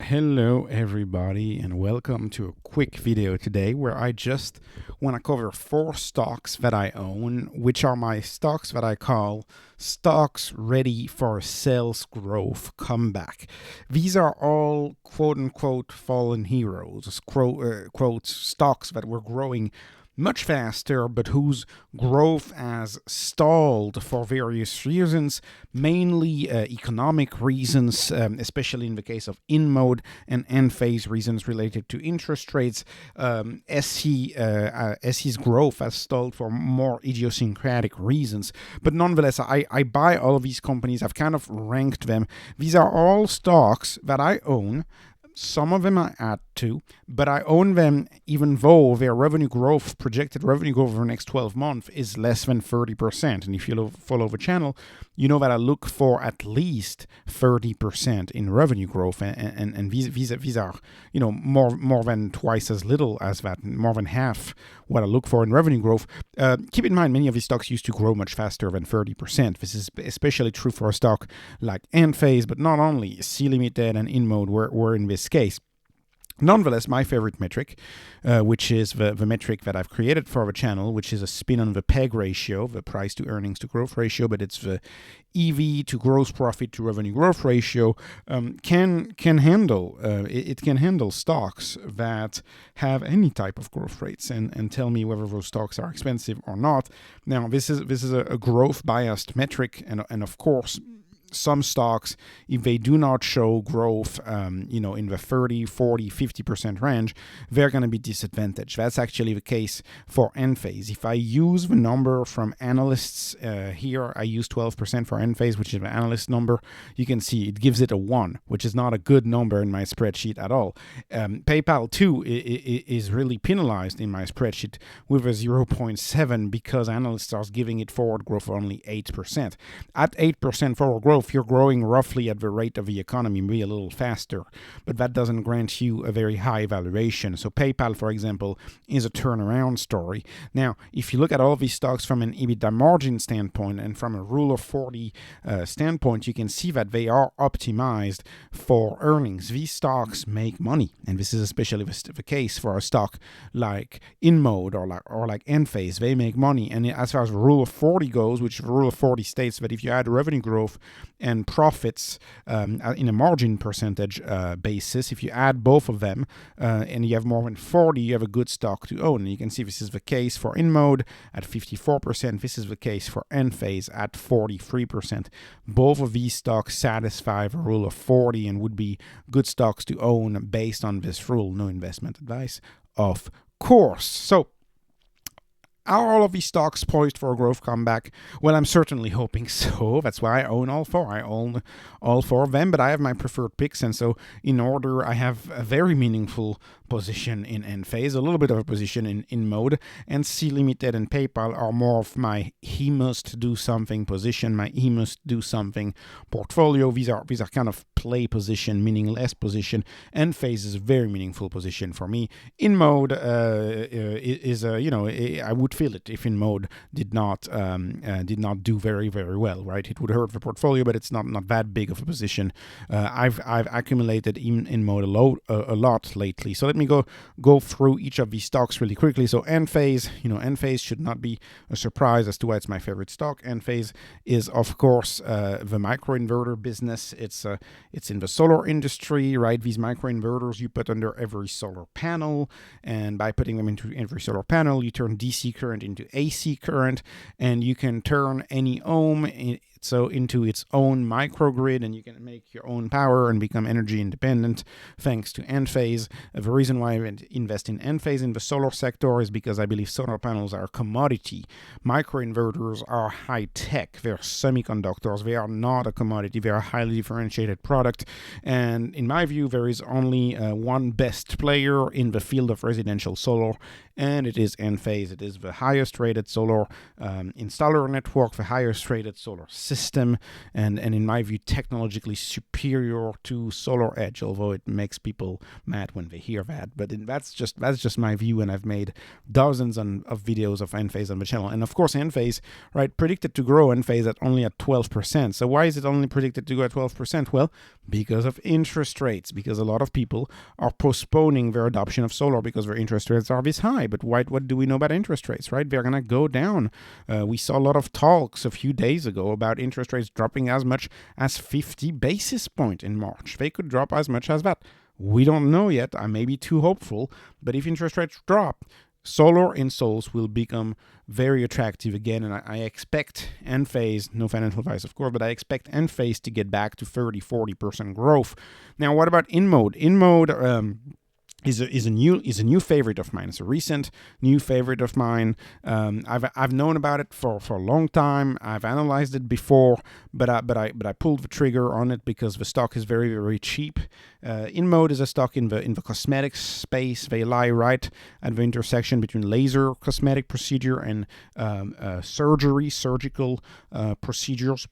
Hello everybody and welcome to a quick video today where I just want to cover 4 stocks that I own, which are my stocks that I call stocks ready for a sales growth comeback. These are all quote-unquote fallen heroes, quote stocks that were growing much faster, but whose growth has stalled for various reasons, mainly economic reasons, especially in the case of in-mode and end-phase reasons related to interest rates. SE's growth has stalled for more idiosyncratic reasons. But nonetheless, I buy all of these companies. I've kind of ranked them. These are all stocks that I own. Some of them I add to, but I own them even though their projected revenue growth over the next 12 months is less than 30%. And if you follow the channel, you know that I look for at least 30% in revenue growth, and these are more than twice as little as that, more than half what I look for in revenue growth. Keep in mind, many of these stocks used to grow much faster than 30%. This is especially true for a stock like Enphase, but not only. C Limited and InMode were in this case. Nonetheless, my favorite metric, which is the metric that I've created for the channel, which is a spin on the PEG ratio, the price to earnings to growth ratio, but it's the EV to gross profit to revenue growth ratio, can handle stocks that have any type of growth rates and tell me whether those stocks are expensive or not. Now, this is a growth biased metric, and of course, some stocks, if they do not show growth, in the 30, 40, 50% range, they're going to be disadvantaged. That's actually the case for Enphase. If I use the number from analysts here, I use 12% for Enphase, which is the analyst number. You can see it gives it a 1, which is not a good number in my spreadsheet at all. PayPal too is really penalized in my spreadsheet with a 0.7 because analysts are giving it forward growth of only 8%. At 8% forward growth, you're growing roughly at the rate of the economy, maybe a little faster, but that doesn't grant you a very high valuation. So PayPal, for example, is a turnaround story. Now, if you look at all these stocks from an EBITDA margin standpoint and from a rule of 40 standpoint, you can see that they are optimized for earnings. These stocks make money, and this is especially the case for a stock like InMode or like Enphase. They make money, and as far as the rule of 40 goes, which the rule of 40 states that if you add revenue growth and profits in a margin percentage basis, if you add both of them and you have more than 40, you have a good stock to own. And you can see this is the case for InMode at 54%. This is the case for Enphase at 43%. Both of these stocks satisfy the rule of 40 and would be good stocks to own based on this rule. No investment advice, of course. So, are all of these stocks poised for a growth comeback? Well, I'm certainly hoping so. That's why I own all 4. I own all 4 of them, but I have my preferred picks, and so in order, I have a very meaningful position in Enphase, a little bit of a position in InMode, and C Limited and PayPal are more of my he must do something position, my he must do something portfolio. These are kind of play position, meaningless position. Enphase is a very meaningful position for me. InMode I would feel it if InMode did not do very, very well, right? It would hurt the portfolio, but it's not that big of a position. I've accumulated InMode a lot lately. So let me go through each of these stocks really quickly. So Enphase should not be a surprise as to why it's my favorite stock. Enphase is, of course, the microinverter business. It's in the solar industry, right? These microinverters you put under every solar panel, and by putting them into every solar panel, you turn DC current into AC current, and you can turn any home into its own microgrid, and you can make your own power and become energy independent thanks to Enphase. The reason why I invest in Enphase in the solar sector is because I believe solar panels are a commodity. Microinverters are high tech. They're semiconductors. They are not a commodity. They are a highly differentiated product. And in my view, there is only one best player in the field of residential solar, and it is Enphase. It is the highest rated solar installer network, the highest rated solar system, and in my view, technologically superior to Solar Edge, although it makes people mad when they hear that. But that's just my view, and I've made dozens of videos of Enphase on the channel. And of course, Enphase, right, predicted to grow Enphase at only at 12%. So why is it only predicted to go at 12%? Well, because of interest rates, because a lot of people are postponing their adoption of solar because their interest rates are this high. But what do we know about interest rates, right? They're going to go down. We saw a lot of talks a few days ago about interest rates dropping as much as 50 basis points in March. They could drop as much as that. We don't know yet. I may be too hopeful, but if interest rates drop, solar installs will become very attractive again, and I expect Enphase, no financial advice of course, but I expect Enphase to get back to 30-40% growth. Now, what about InMode? InMode is a new favorite of mine. It's a recent new favorite of mine. I've known about it for a long time. I've analyzed it before, but I pulled the trigger on it because the stock is very, very cheap. InMode is a stock in the cosmetics space. They lie right at the intersection between laser cosmetic procedure and surgical procedures.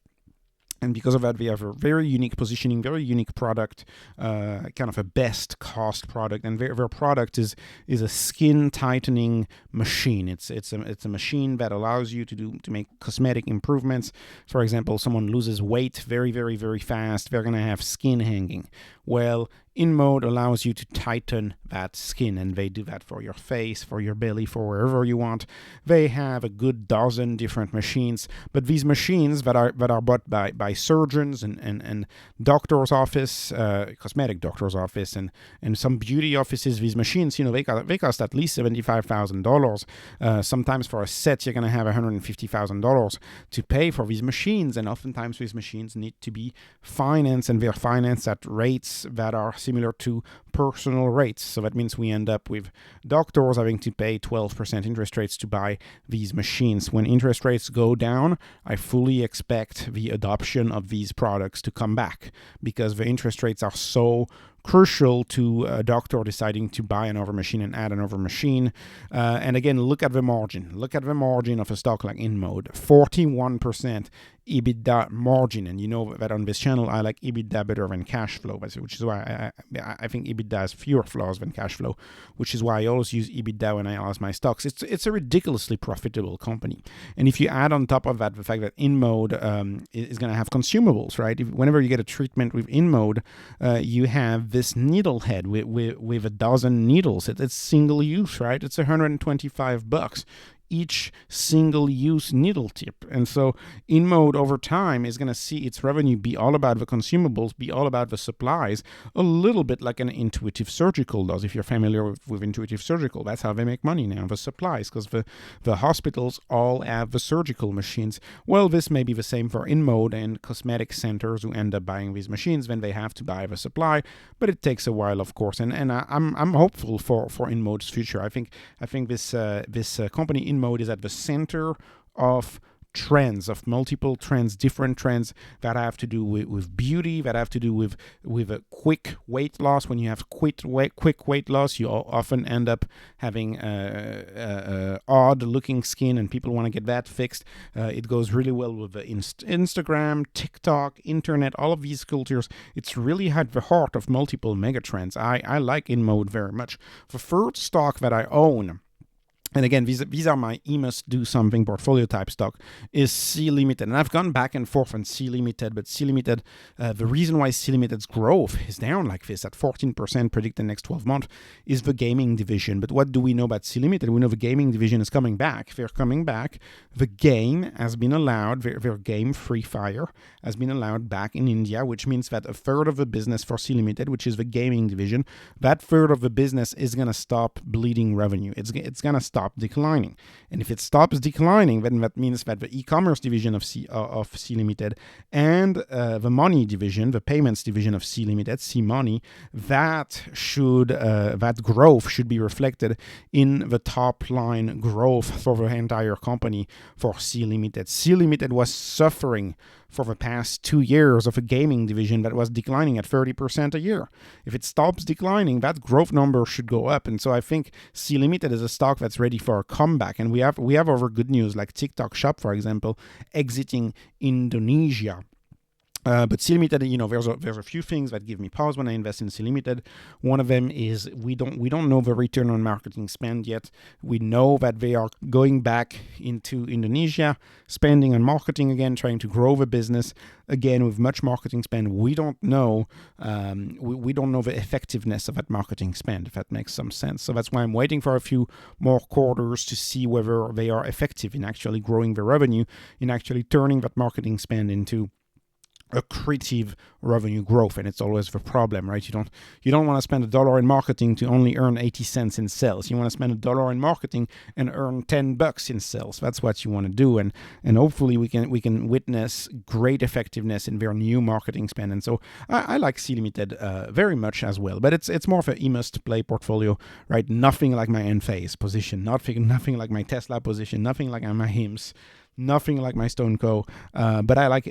And because of that, we have a very unique positioning, very unique product, kind of a best cost product. And their product is a skin tightening machine. It's a machine that allows you to make cosmetic improvements. For example, someone loses weight very, very, very fast. They're going to have skin hanging. Well, InMode allows you to tighten that skin, and they do that for your face, for your belly, for wherever you want. They have a good dozen different machines, but these machines that are bought by surgeons and doctor's office, cosmetic doctor's office, and some beauty offices, these machines, they cost at least $75,000. Sometimes for a set, you're going to have $150,000 to pay for these machines, and oftentimes these machines need to be financed, and they're financed at rates that are similar to personal rates. So that means we end up with doctors having to pay 12% interest rates to buy these machines. When interest rates go down, I fully expect the adoption of these products to come back because the interest rates are so crucial to a doctor deciding to buy another machine and add another machine. And again, look at the margin. Look at the margin of a stock like InMode, 41% EBITDA margin. And you know that on this channel, I like EBITDA better than cash flow, which is why I think EBITDA has fewer flaws than cash flow, which is why I always use EBITDA when I analyze my stocks. It's a ridiculously profitable company. And if you add on top of that the fact that InMode is going to have consumables, right? Whenever you get a treatment with InMode, you have this needle head with a dozen needles. It's single use, right? It's $125 each single-use needle tip. And so InMode over time is going to see its revenue be all about the consumables, be all about the supplies, a little bit like an Intuitive Surgical does. If you're familiar with Intuitive Surgical, that's how they make money now, the supplies, because the hospitals all have the surgical machines. Well, this may be the same for InMode and cosmetic centers who end up buying these machines when they have to buy the supply, but it takes a while, of course. And I'm hopeful for InMode's future. I think this company InMode is at the center of trends, of multiple trends, different trends that have to do with beauty, that have to do with a quick weight loss. When you have quick weight loss, you often end up having odd looking skin, and people want to get that fixed. It goes really well with the Instagram, TikTok, internet, all of these cultures. It's really at the heart of multiple mega trends. I like InMode very much. The third stock that I own, and again, these are my must do something portfolio type stock, is C Limited. And I've gone back and forth on C Limited, but C Limited, the reason why C Limited's growth is down like this at 14% predicted the next 12 months is the gaming division. But what do we know about C Limited? We know the gaming division is coming back. They're coming back. The game has been allowed, their game Free Fire has been allowed back in India, which means that a third of the business for C Limited, which is the gaming division, that third of the business is going to stop bleeding revenue. It's going to stop declining. And if it stops declining, then that means that the e-commerce division of C Limited and the money division, the payments division of C Limited, C Money, that growth should be reflected in the top line growth for the entire company for C Limited. C Limited was suffering for the past 2 years of a gaming division that was declining at 30% a year. If it stops declining, that growth number should go up. And so I think Sea Limited is a stock that's ready for a comeback. And we have other good news, like TikTok Shop, for example, exiting Indonesia. But Sea Limited, there's a few things that give me pause when I invest in Sea Limited. One of them is we don't know the return on marketing spend yet. We know that they are going back into Indonesia, spending on marketing again, trying to grow the business again with much marketing spend. We don't know. We don't know the effectiveness of that marketing spend, if that makes some sense. So that's why I'm waiting for a few more quarters to see whether they are effective in actually growing the revenue, in actually turning that marketing spend into accretive revenue growth. And it's always the problem, right? You don't want to spend $1 in marketing to only earn 80 cents in sales. You want to spend $1 in marketing and earn $10 in sales. That's what you want to do, and hopefully we can witness great effectiveness in their new marketing spend. And so I like Sea Limited very much as well, but it's more of a must play portfolio, right? Nothing like my Enphase position, nothing like my Tesla position, nothing like my HIMS, nothing like my Stone Co. But I like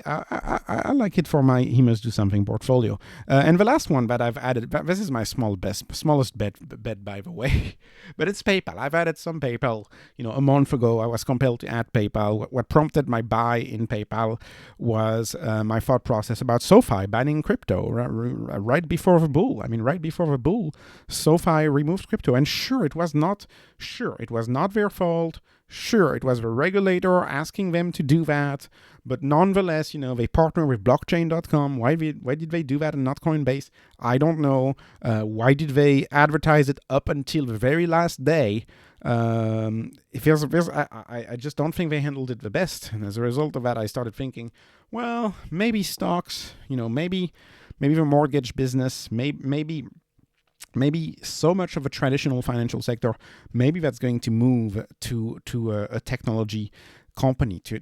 it for my he must do something portfolio. And the last one that I've added, this is my smallest bet by the way, but it's PayPal. I've added some PayPal. A month ago I was compelled to add PayPal. What prompted my buy in PayPal was my thought process about SoFi banning crypto right before the bull. Right before the bull, SoFi removed crypto, and sure, it was not their fault. Sure, it was the regulator asking them to do that, but nonetheless, they partner with blockchain.com. Why did they do that and not Coinbase? I don't know. Why did they advertise it up until the very last day? I just don't think they handled it the best. And as a result of that, I started thinking, well, maybe stocks, maybe the mortgage business, maybe so much of a traditional financial sector, maybe that's going to move to a technology company, to a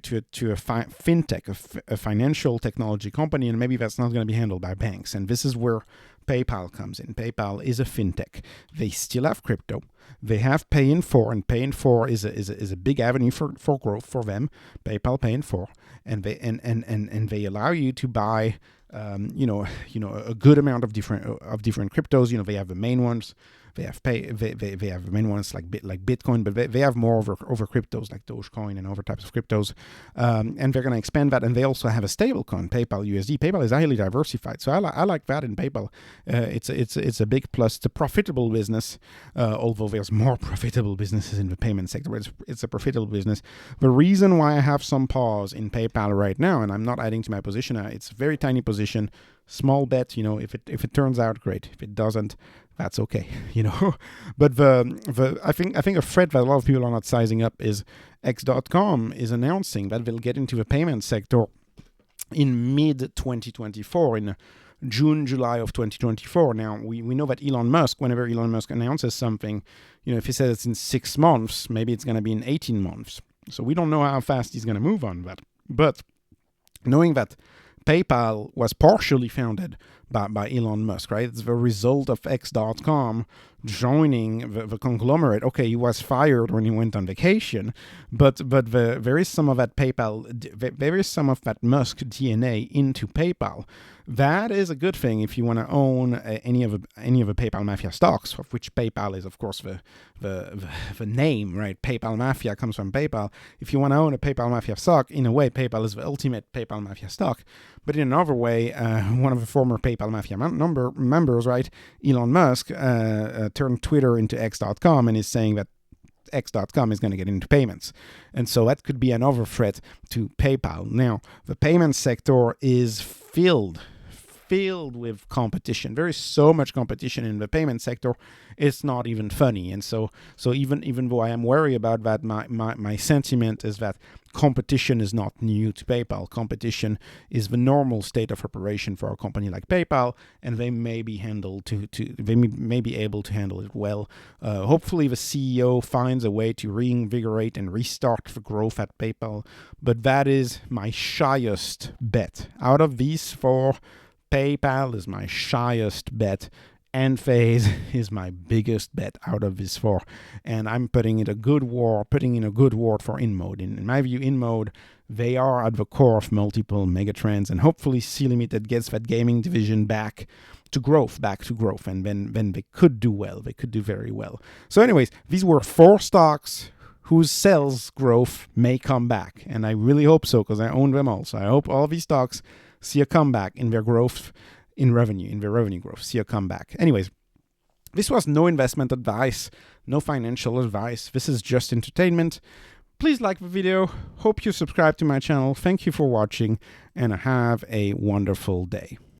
fintech, a financial technology company, and maybe that's not going to be handled by banks. And this is where PayPal comes in. PayPal is a fintech. They still have crypto. They have Pay in 4, and Pay in 4 is a big avenue for growth for them. PayPal Pay in 4, and they allow you to buy a good amount of different cryptos. They have the main ones. They have they have the main ones like Bitcoin, but they have more over cryptos like Dogecoin and other types of cryptos, and they're going to expand that. And they also have a stable coin, PayPal USD. PayPal is highly diversified, so I like that in PayPal. It's a big plus. It's a profitable business, although there's more profitable businesses in the payment sector. But it's a profitable business. The reason why I have some pause in PayPal right now, and I'm not adding to my position, it's a very tiny position, small bet. If it turns out, great. If it doesn't, that's okay, But I think a threat that a lot of people are not sizing up is X.com is announcing that they'll get into the payment sector in mid-2024, in June, July of 2024. Now, we know that Elon Musk, whenever Elon Musk announces something, if he says it's in 6 months, maybe it's going to be in 18 months. So we don't know how fast he's going to move on that. But knowing that PayPal was partially founded by Elon Musk, right? It's the result of X.com joining the conglomerate. Okay, he was fired when he went on vacation, but there is some of that Musk DNA into PayPal. That is a good thing if you want to own any of the PayPal Mafia stocks, of which PayPal is, of course, the name, right? PayPal Mafia comes from PayPal. If you want to own a PayPal Mafia stock, in a way, PayPal is the ultimate PayPal Mafia stock. But in another way, one of the former PayPal Mafia members, right, Elon Musk, turned Twitter into X.com and is saying that X.com is going to get into payments. And so that could be another threat to PayPal. Now, the payment sector is filled with competition. There is so much competition in the payment sector, it's not even funny. And so even though I am worried about that, my sentiment is that competition is not new to PayPal. Competition is the normal state of operation for a company like PayPal, and they may be able to handle it well. Hopefully the CEO finds a way to reinvigorate and restart the growth at PayPal, but that is my shyest bet. Out of these four, PayPal is my shyest bet. Enphase is my biggest bet out of these four, and I'm putting in a good word for InMode. In my view, InMode, They are at the core of multiple megatrends, and hopefully C Limited gets that gaming division back to growth, and then they could do well. They could do very well. So anyways, these were 4 stocks whose sales growth may come back, and I really hope so, because I own them all. So I hope all of these stocks see a comeback in their growth, in their revenue growth, see a comeback. Anyways, this was no investment advice, no financial advice. This is just entertainment. Please like the video. Hope you subscribe to my channel. Thank you for watching, and have a wonderful day.